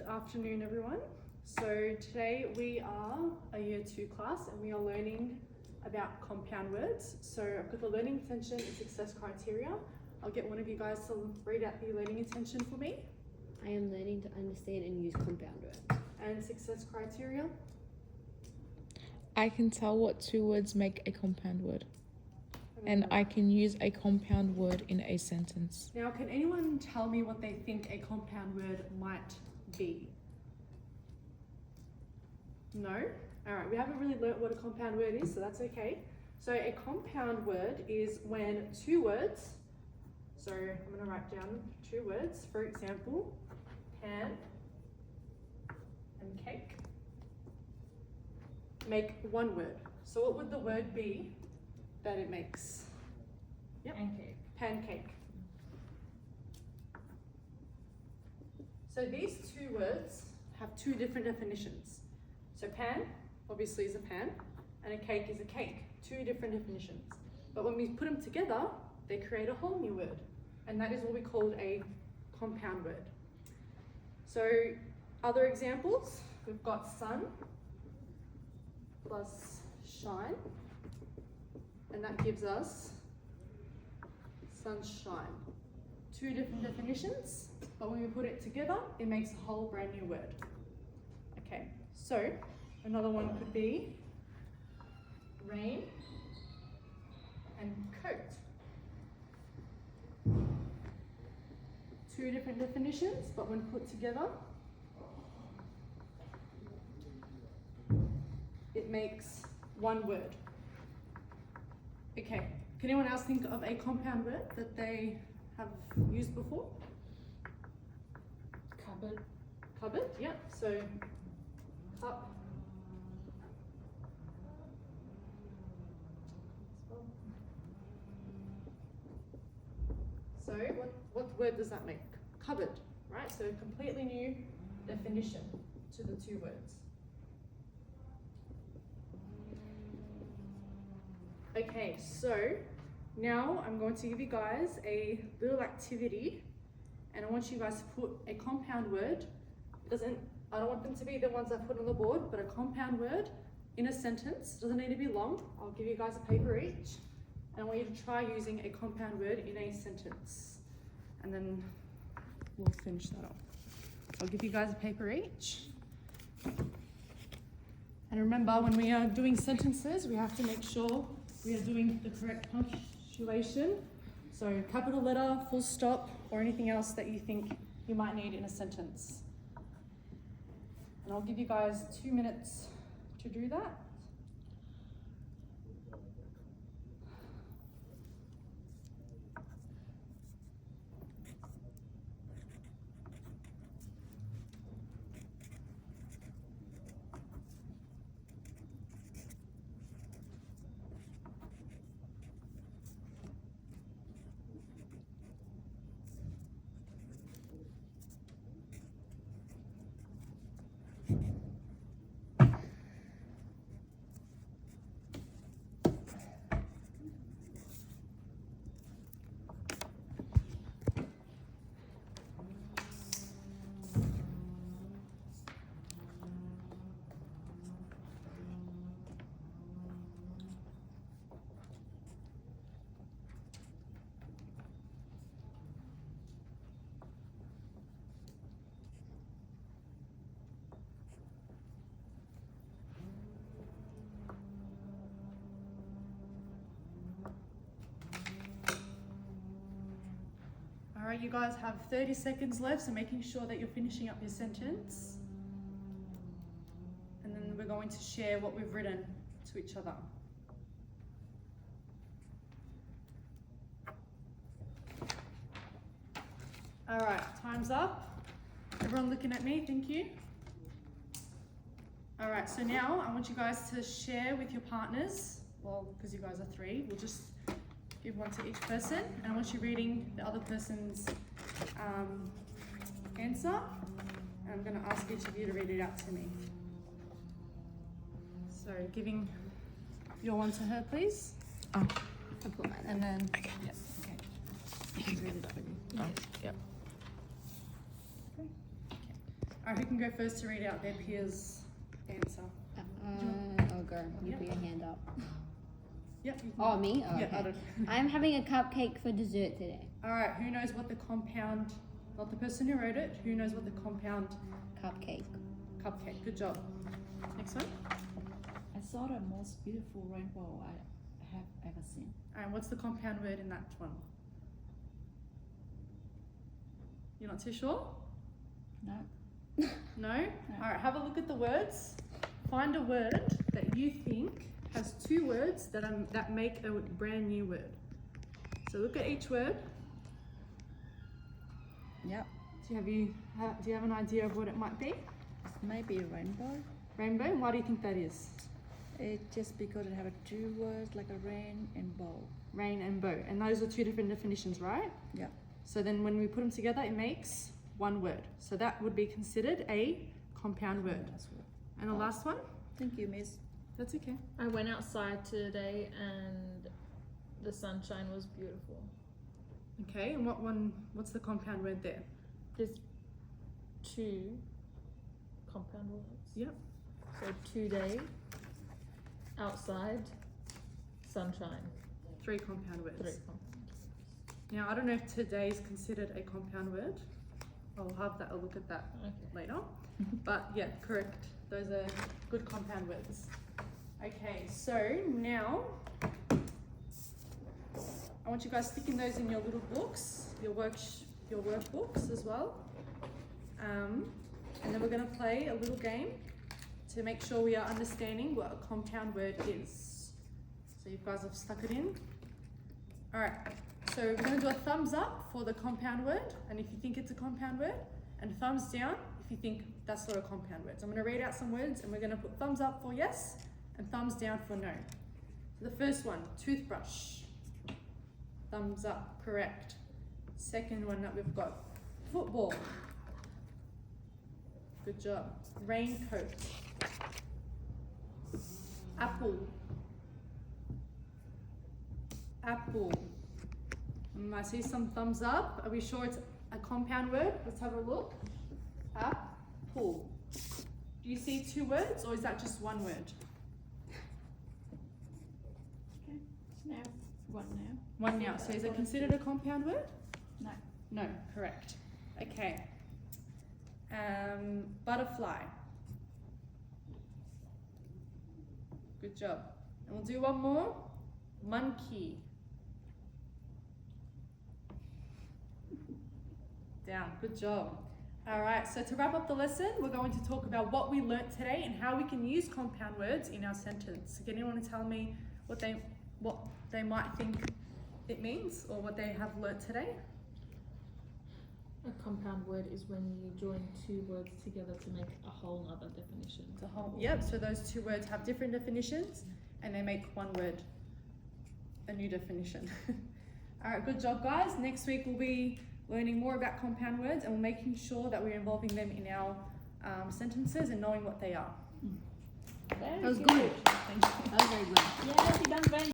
afternoon, everyone. So today we are a year 2 class and we are learning about compound words. So I've got the learning intention and success criteria. I'll get one of you guys to read out the learning intention for me. I am learning to understand and use compound words. And success criteria. I can tell what two words make a compound word. And I can use a compound word in a sentence. Now, can anyone tell me what they think a compound word might be? No? Alright, we haven't really learnt what a compound word is, so that's okay. So a compound word is when two words, so I'm going to write down 2 words, for example, pan and cake, make one word. So what would the word be that it makes? Yep. Pancake. Pancake. So these 2 words have 2 different definitions. So pan, obviously, is a pan, and a cake is a cake. 2 different definitions. But when we put them together, they create a whole new word. And that is what we call a compound word. So other examples, we've got sun plus shine, and that gives us sunshine. 2 different definitions, but when we put it together, it makes a whole brand new word. Okay, so another one could be rain and coat. 2 different definitions, but when put together, it makes one word. Okay, can anyone else think of a compound word that they have used before? Cupboard. Cupboard, yeah. So cup. So what word does that make? Cupboard, right? So a completely new definition to the 2 words. Okay, so now I'm going to give you guys a little activity, and I want you guys to put a compound word. I don't want them to be the ones I put on the board, but a compound word in a sentence. Doesn't need to be long. I'll give you guys a paper each, and I want you to try using a compound word in a sentence, and then we'll finish that off. I'll give you guys a paper each. And remember, when we are doing sentences, we have to make sure we are doing the correct punctuation. So capital letter, full stop, or anything else that you think you might need in a sentence. And I'll give you guys 2 minutes to do that. Alright, you guys have 30 seconds left, so making sure that you're finishing up your sentence. And then we're going to share what we've written to each other. Alright, time's up. Everyone looking at me, thank you. Alright, so now I want you guys to share with your partners. Well, because you guys are 3, we'll just give one to each person, and I want you reading the other person's answer, and I'm going to ask each of you to read it out to me. So giving your one to her, please. Oh. I put mine And then, Okay. yeah, okay. You can read it for you. Oh, yep. Okay. Alright, who can go first to read out their peers' answer? I'll go. You put your hand up. Yep. You can Oh, me? Oh, Yeah, okay. I don't. I'm having a cupcake for dessert today. Alright, who knows what the compound, not the person who wrote it, who knows what the compound Cupcake. cupcake? Good job. Next one. I saw the most beautiful rainbow I have ever seen. Alright, what's the compound word in that one? You're not too sure? No. No? Alright, have a look at the words. Find a word that you think has two words that make a brand new word. So look at each word. Yep. Do you have an idea of what it might be? Maybe rainbow. Rainbow. Why do you think that is? It just because it have two words like a rain and bow. Rain and bow, and those are two different definitions, right? Yeah. So then when we put them together, it makes one word. So that would be considered a compound word. That's good. And the last one? Thank you, Miss. That's okay. I went outside today and the sunshine was beautiful. Okay, and what's the compound word there? There's two compound words. Yep. So today, outside, sunshine. Three compound words. Three compound. Now, I don't know if today is considered a compound word. I'll look at that Okay. later. But yeah, correct. Those are good compound words. Okay, so now I want you guys sticking those in your little books, your workbooks as well. And then we're going to play a little game to make sure we are understanding what a compound word is. So you guys have stuck it in. All right. So we're going to do a thumbs up for the compound word, and if you think it's a compound word, and thumbs down if you think that's not a compound word. So I'm going to read out some words, and we're going to put thumbs up for yes, and thumbs down for no. So the first one, toothbrush. Thumbs up, correct. Second one that we've got, football. Good job. Raincoat. Apple. Apple. I see some thumbs up. Are we sure it's a compound word? Let's have a look. Apple. Do you see two words, or is that just one word? Okay. Now, one now. One now. So is it considered a compound word? No. No, correct. Okay. Butterfly. Good job. And we'll do one more. Monkey. Down. Good job. All right, so to wrap up the lesson, we're going to talk about what we learnt today and how we can use compound words in our sentence. Can anyone tell me what they might think it means, or what they have learnt today? A compound word is when you join two words together to make a whole other definition. Yep, so those two words have different definitions and they make one word a new definition. All right, good job, guys. Next week we'll be learning more about compound words, and we're making sure that we're involving them in our sentences and knowing what they are. That was good. Thank you. That was very good. Yeah, you done very